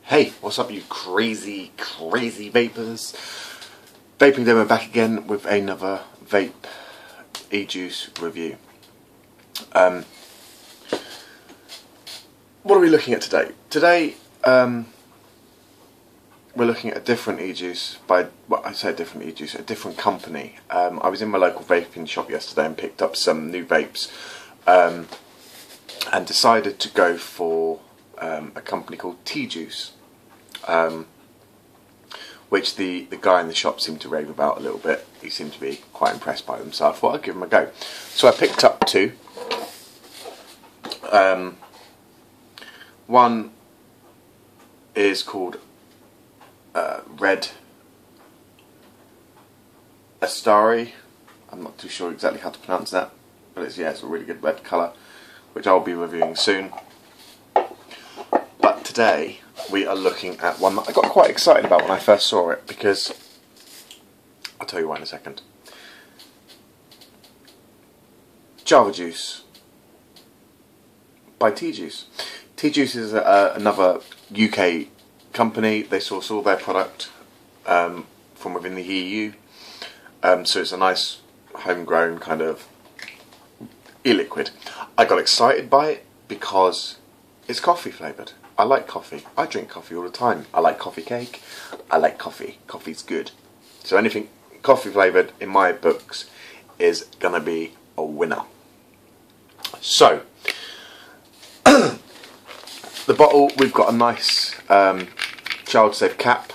Hey, what's up you crazy vapors? Vapingdamo back again with another vape e-juice review. What are we looking at today? Today we're looking at a different e-juice by, well, I say a different e-juice, a different company. I was in my local vaping shop yesterday and picked up some new vapes and decided to go for a company called e-cig. Which the guy in the shop seemed to rave about a little bit. He seemed to be quite impressed by them, so I thought I'd give them a go. So I picked up two. One is called Red Astari. I'm not too sure exactly how to pronounce that, but it's a really good red colour, which I'll be reviewing soon. But today we are looking at one that I got quite excited about when I first saw it, because I'll tell you why in a second. Java Juice by e-cig. e-cig is another UK company. They source all their product from within the EU, so it's a nice homegrown kind of e-liquid. I got excited by it because it's coffee flavoured. I like coffee. I drink coffee all the time. I like coffee cake. I like coffee. Coffee's good. So anything coffee flavoured in my books is going to be a winner. So, the bottle, we've got a nice child safe cap,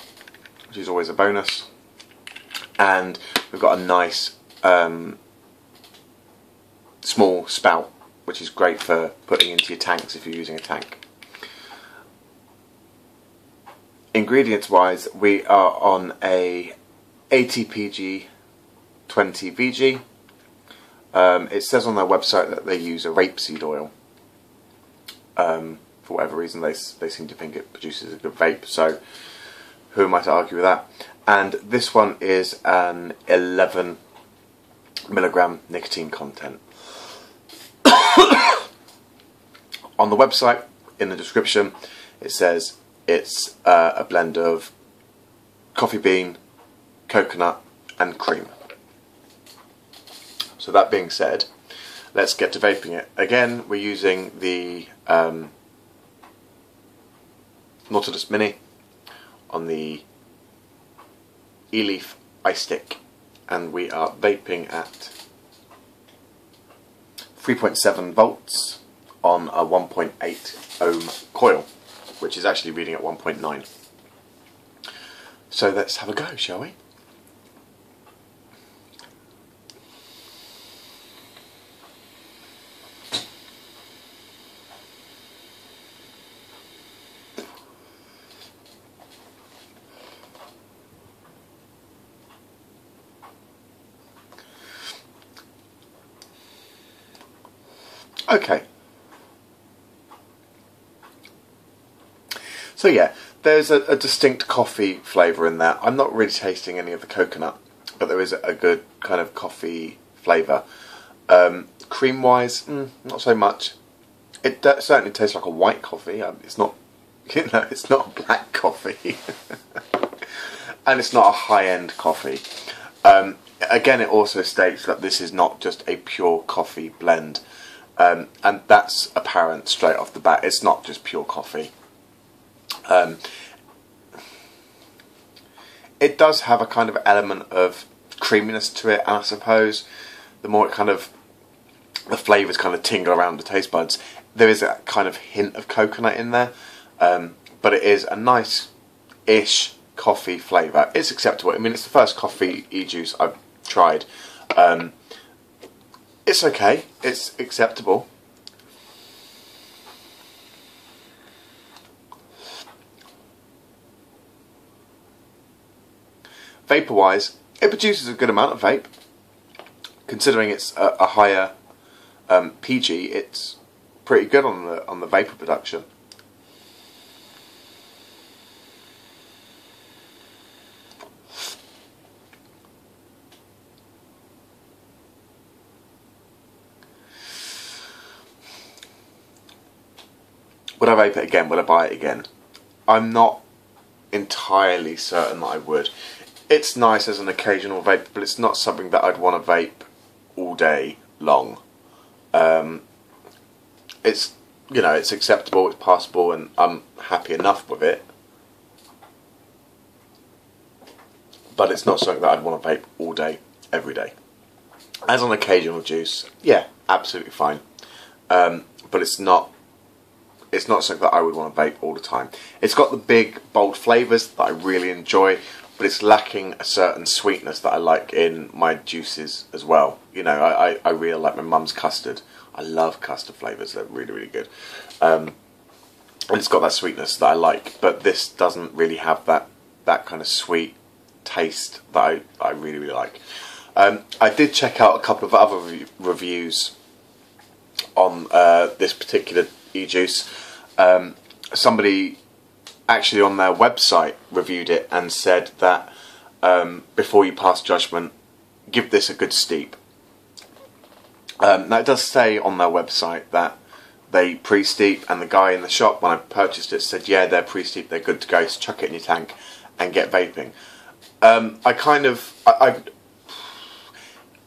which is always a bonus. And we've got a nice small spout, which is great for putting into your tanks if you're using a tank. Ingredients wise, we are on a ATPG 20 VG. It says on their website that they use a rapeseed oil. For whatever reason, they seem to think it produces a good vape, so who am I to argue with that? And this one is an 11 milligram nicotine content. On the website, in the description, it says it's a blend of coffee bean, coconut and cream. So that being said, let's get to vaping it. Again, we're using the Nautilus Mini on the e-leaf iStick, and we are vaping at 3.7 volts on a 1.8 ohm coil, which is actually reading at 1.9. So let's have a go, shall we? Okay. So yeah, there's a distinct coffee flavour in there. I'm not really tasting any of the coconut, but there is a good kind of coffee flavour. Cream wise, not so much. It certainly tastes like a white coffee. It's not, it's not a black coffee, and it's not a high-end coffee. Again, it also states that this is not just a pure coffee blend, and that's apparent straight off the bat. It's not just pure coffee. It does have a kind of element of creaminess to it, and I suppose the more it kind of, the flavours kind of tingle around the taste buds, there is a kind of hint of coconut in there, but it is a nice-ish coffee flavour. It's acceptable. I mean, it's the first coffee e-juice I've tried. It's okay. It's acceptable. Vapour wise, it produces a good amount of vape. Considering it's a higher PG, it's pretty good on the vapour production. Would I vape it again? Would I buy it again? I'm not entirely certain that I would. It's nice as an occasional vape, but it's not something that I'd want to vape all day long. It's, you know, it's acceptable, it's passable, and I'm happy enough with it. But it's not something that I'd want to vape all day, every day. As an occasional juice, yeah, absolutely fine. But it's not something that I would want to vape all the time. It's got the big, bold flavours that I really enjoy, but it's lacking a certain sweetness that I like in my juices as well. You know, I really like my mum's custard. I love custard flavours, they're really, really good. And it's got that sweetness that I like, but this doesn't really have that kind of sweet taste that I really, really like. I did check out a couple of other reviews on this particular e-juice. Somebody actually on their website reviewed it and said that before you pass judgment, give this a good steep. Now it does say on their website that they pre-steep, and the guy in the shop when I purchased it said, yeah, they're pre-steep, they're good to go, so chuck it in your tank and get vaping.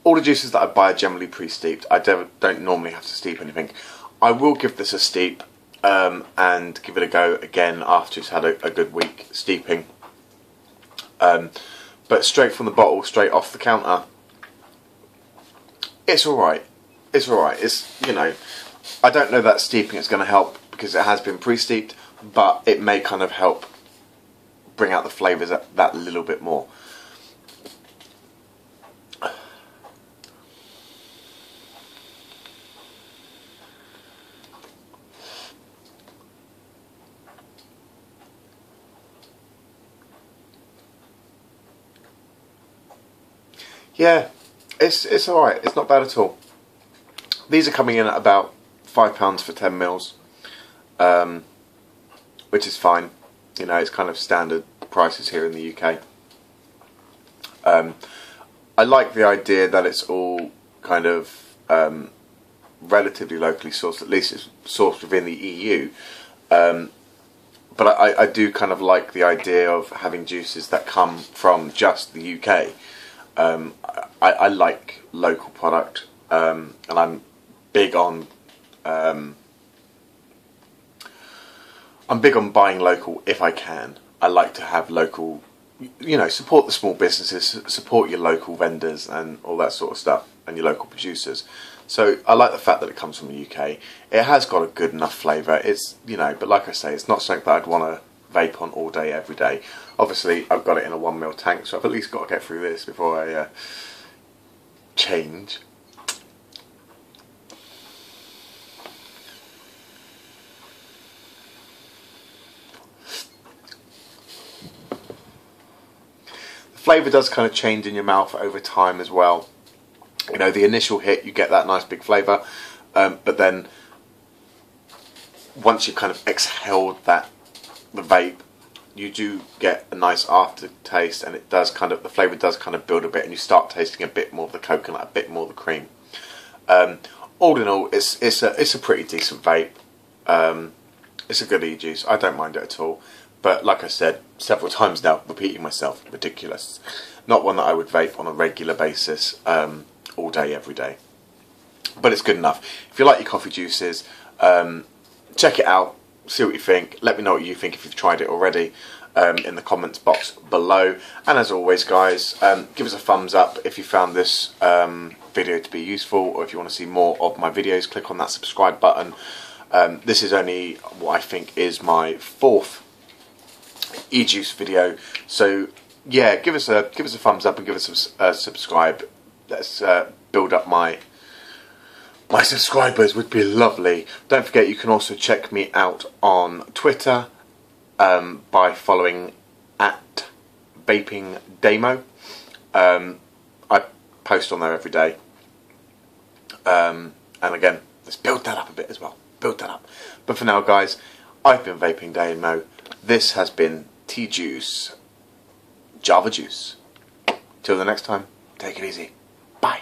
All the juices that I buy are generally pre-steeped. I don't normally have to steep anything. I will give this a steep and give it a go again after it's had a good week steeping. But straight from the bottle, straight off the counter, it's alright. It's alright. It's, you know, I don't know that steeping is going to help because it has been pre-steeped, but it may kind of help bring out the flavours that little bit more. Yeah, it's alright, it's not bad at all. These are coming in at about £5 for 10 mils, which is fine. You know, it's kind of standard prices here in the UK. I like the idea that it's all kind of relatively locally sourced, at least it's sourced within the EU. But I do kind of like the idea of having juices that come from just the UK. I like local product, and I'm big on buying local if I can. I like to have local, you know, support the small businesses, support your local vendors and all that sort of stuff, and your local producers. So I like the fact that it comes from the UK. It has got a good enough flavour. It's, you know, but like I say, it's not something that I'd want to vape on all day, every day. Obviously, I've got it in a 1 ml tank, so I've at least got to get through this before I change. The flavour does kind of change in your mouth over time as well. You know, the initial hit, you get that nice big flavour, but then once you've kind of exhaled the vape, you do get a nice aftertaste, and it does kind of, the flavour does kind of build a bit, and you start tasting a bit more of the coconut, a bit more of the cream. All in all, it's a pretty decent vape. It's a good e-juice. I don't mind it at all. But like I said several times now, repeating myself, ridiculous. Not one that I would vape on a regular basis, all day, every day. But it's good enough. If you like your coffee juices, check it out. See what you think. Let me know what you think if you've tried it already in the comments box below. And as always, guys, give us a thumbs up if you found this video to be useful, or if you want to see more of my videos, click on that subscribe button. This is only what I think is my 4th e-juice video, so yeah, give us a thumbs up and give us a subscribe. Let's build up my subscribers, would be lovely. Don't forget, you can also check me out on Twitter by following at Vapingdamo. I post on there every day, and again, let's build that up a bit as well. Build that up. But for now, guys, I've been Vapingdamo. This has been T-Juice, Java Juice. Till the next time, take it easy. Bye.